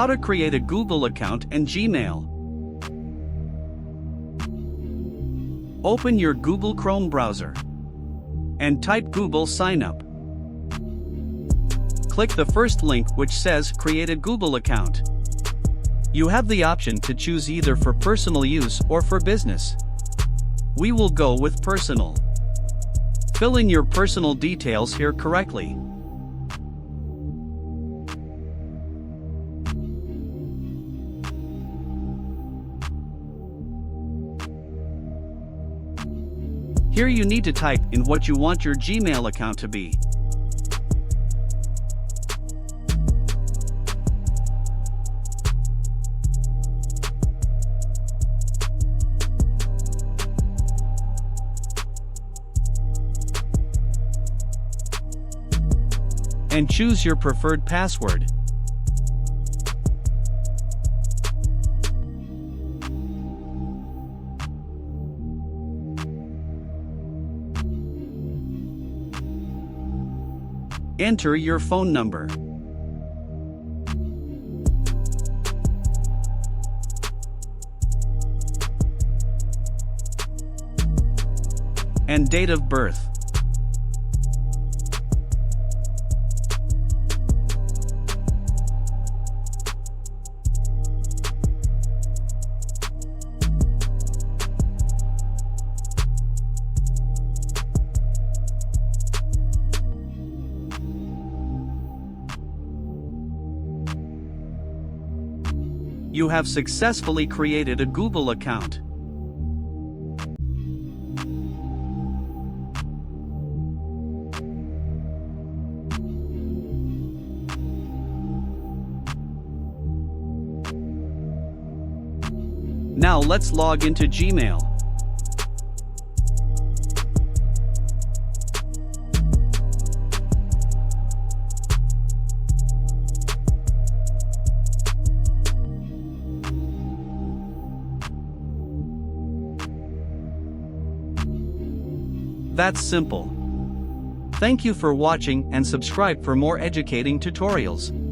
How to create a Google account and Gmail. Open your Google Chrome browser and type Google Sign Up. Click the first link which says Create a Google account. You have the option to choose either for personal use or for business. We will go with personal. Fill in your personal details here correctly. Here you need to type in what you want your Gmail account to be. And choose your preferred password. Enter your phone number. And date of birth. You have successfully created a Google account. Now let's log into Gmail. That's simple. Thank you for watching and subscribe for more educating tutorials.